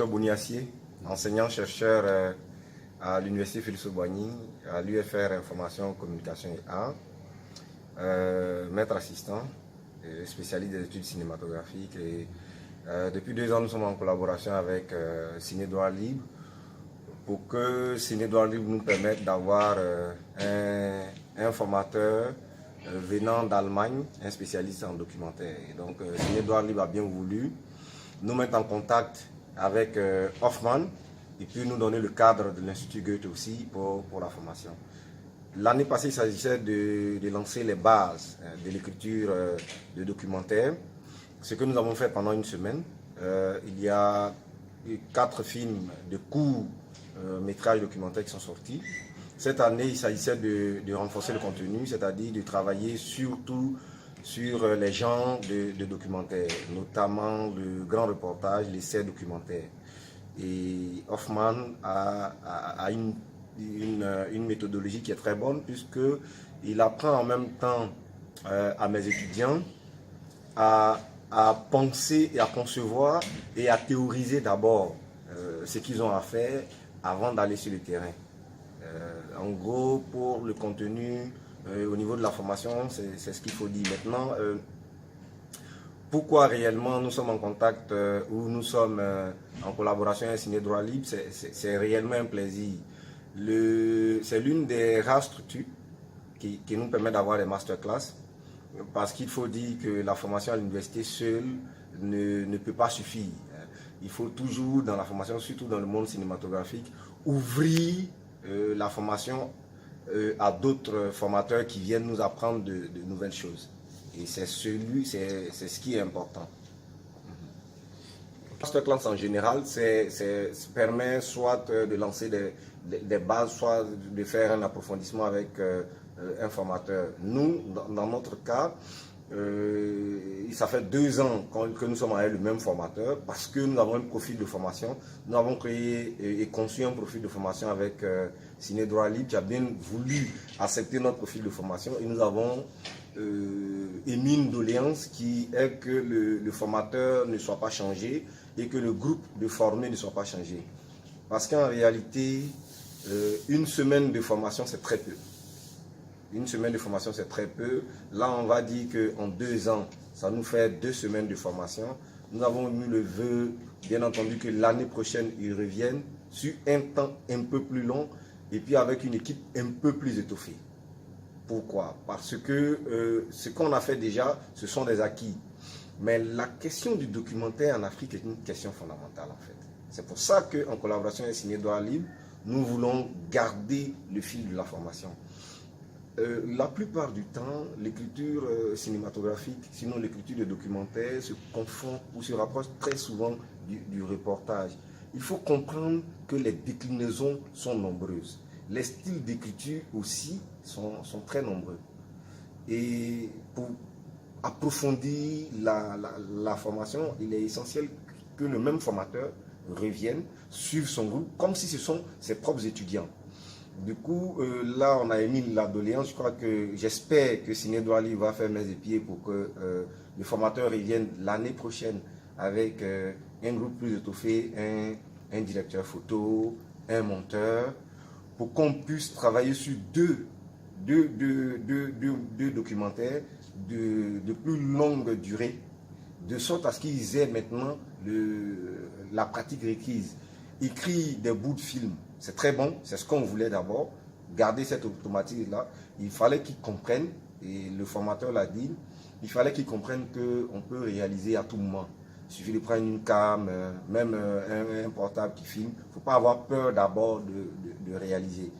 Dr Boniassier, enseignant-chercheur à l'Université Félix-Houphouët-Boigny, à l'UFR Information, Communication et Arts, maître assistant, spécialiste des études cinématographiques. Et depuis 2 ans, nous sommes en collaboration avec Ciné Droit Libre pour que Ciné Droit Libre nous permette d'avoir un formateur venant d'Allemagne, un spécialiste en documentaire. Et donc, Ciné Droit Libre a bien voulu nous mettre en contact avec Hoffmann et puis nous donner le cadre de l'Institut Goethe aussi pour la formation. L'année passée, il s'agissait de lancer les bases de l'écriture de documentaires, ce que nous avons fait pendant une semaine. Il y a 4 films de courts métrages documentaires qui sont sortis. Cette année, il s'agissait de renforcer le contenu, c'est-à-dire de travailler surtout sur les genres de documentaires, notamment le grand reportage, l'essai documentaire. Et Hoffmann a une méthodologie qui est très bonne puisqu'il apprend en même temps à mes étudiants à penser et à concevoir et à théoriser d'abord ce qu'ils ont à faire avant d'aller sur le terrain. En gros, pour le contenu, au niveau de la formation, c'est ce qu'il faut dire. Maintenant, pourquoi réellement nous sommes en contact ou nous sommes en collaboration avec Ciné Droit Libre, c'est réellement un plaisir. C'est l'une des rares structures qui nous permet d'avoir des masterclass, parce qu'il faut dire que la formation à l'université seule ne peut pas suffire. Il faut toujours, dans la formation, surtout dans le monde cinématographique, ouvrir la formation à d'autres formateurs qui viennent nous apprendre de nouvelles choses. Et c'est ce qui est important. Le masterclass en général, permet soit de lancer des bases, soit de faire un approfondissement avec un formateur. Nous, dans notre cas, ça fait 2 ans que nous sommes avec le même formateur parce que nous avons un profil de formation. Nous avons créé et conçu un profil de formation avec Ciné Droit Libre qui a bien voulu accepter notre profil de formation et nous avons émis une doléance qui est que le formateur ne soit pas changé et que le groupe de formés ne soit pas changé. Parce qu'en réalité, une semaine de formation, c'est très peu. Une semaine de formation, c'est très peu. Là, on va dire qu'en 2 ans, ça nous fait 2 semaines de formation. Nous avons mis le vœu, bien entendu, que l'année prochaine, ils reviennent sur un temps un peu plus long et puis avec une équipe un peu plus étoffée. Pourquoi? Parce que ce qu'on a fait déjà, ce sont des acquis. Mais la question du documentaire en Afrique est une question fondamentale, en fait. C'est pour ça qu'en collaboration avec Ciné Droit Libre, nous voulons garder le fil de la formation. La plupart du temps, l'écriture cinématographique, sinon l'écriture de documentaire, se confond ou se rapproche très souvent du reportage. Il faut comprendre que les déclinaisons sont nombreuses. Les styles d'écriture aussi sont très nombreux. Et pour approfondir la formation, il est essentiel que le même formateur revienne, suive son groupe, comme si ce sont ses propres étudiants. Du coup, là, on a émis la doléance. J'espère que Ciné Droit Libre va faire main et pieds pour que le formateur revienne l'année prochaine avec un groupe plus étoffé, un directeur photo, un monteur, pour qu'on puisse travailler sur deux documentaires de plus longue durée, de sorte à ce qu'ils aient maintenant la pratique requise. Écrire des bouts de film, c'est très bon, c'est ce qu'on voulait d'abord, garder cette automatique-là. Il fallait qu'ils comprennent, et le formateur l'a dit, il fallait qu'ils comprennent qu'on peut réaliser à tout moment. Il suffit de prendre une cam, même un portable qui filme. Il ne faut pas avoir peur d'abord de réaliser.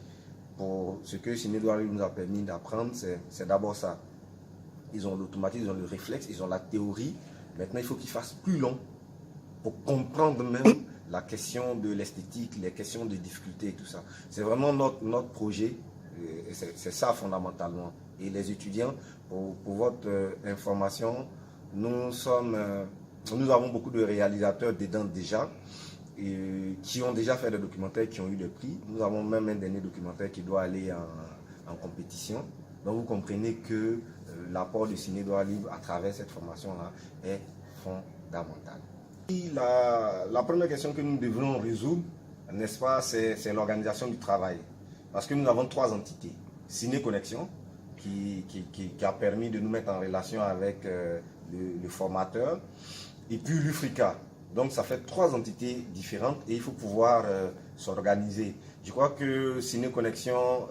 Pour ce que Ciné Droit Libre nous a permis d'apprendre, c'est d'abord ça. Ils ont l'automatique, ils ont le réflexe, ils ont la théorie. Maintenant, il faut qu'ils fassent plus long pour comprendre même la question de l'esthétique, les questions de difficulté et tout ça. C'est vraiment notre projet, c'est ça fondamentalement. Et les étudiants, pour votre information, nous avons beaucoup de réalisateurs dedans déjà, qui ont déjà fait des documentaires, qui ont eu des prix. Nous avons même un dernier documentaire qui doit aller en compétition. Donc vous comprenez que l'apport du Ciné Droit Libre à travers cette formation-là est fondamental. La première question que nous devrons résoudre, n'est-ce pas, c'est l'organisation du travail. Parce que nous avons 3 entités. Ciné Connexion, qui a permis de nous mettre en relation avec le formateur, et puis l'Ufrica. Donc ça fait 3 entités différentes et il faut pouvoir s'organiser. Je crois que Ciné Connexion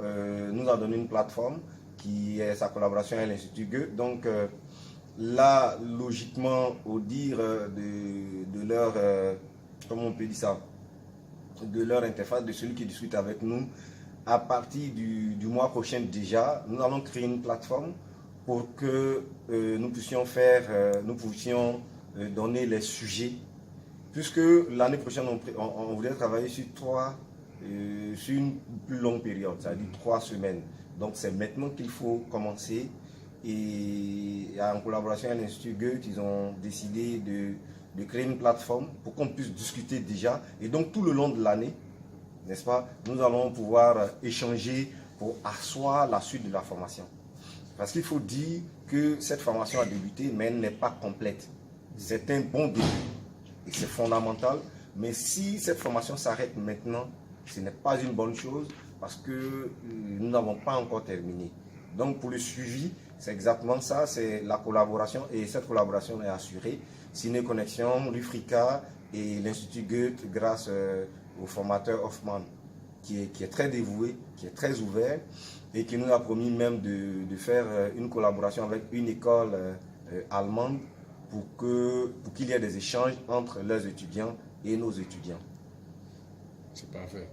nous a donné une plateforme qui est sa collaboration avec l'Institut Goethe. Donc là, logiquement, au dire de leur, comment on peut dire ça, de leur interface, de celui qui discute avec nous, à partir du mois prochain déjà, nous allons créer une plateforme pour que nous puissions donner les sujets, puisque l'année prochaine, on voudrait travailler sur sur une plus longue période, c'est-à-dire 3 semaines. Donc c'est maintenant qu'il faut commencer. Et en collaboration avec l'Institut Goethe, ils ont décidé de créer une plateforme pour qu'on puisse discuter déjà. Et donc tout le long de l'année, n'est-ce pas, nous allons pouvoir échanger pour asseoir la suite de la formation. Parce qu'il faut dire que cette formation a débuté, mais elle n'est pas complète. C'est un bon début et c'est fondamental. Mais si cette formation s'arrête maintenant, ce n'est pas une bonne chose parce que nous n'avons pas encore terminé. Donc pour le suivi, c'est exactement ça, c'est la collaboration et cette collaboration est assurée. Ciné Connexion, l'Ufrica et l'Institut Goethe grâce au formateur Hoffman qui est très dévoué, qui est très ouvert et qui nous a promis même de faire une collaboration avec une école allemande pour qu'il y ait des échanges entre leurs étudiants et nos étudiants. C'est parfait.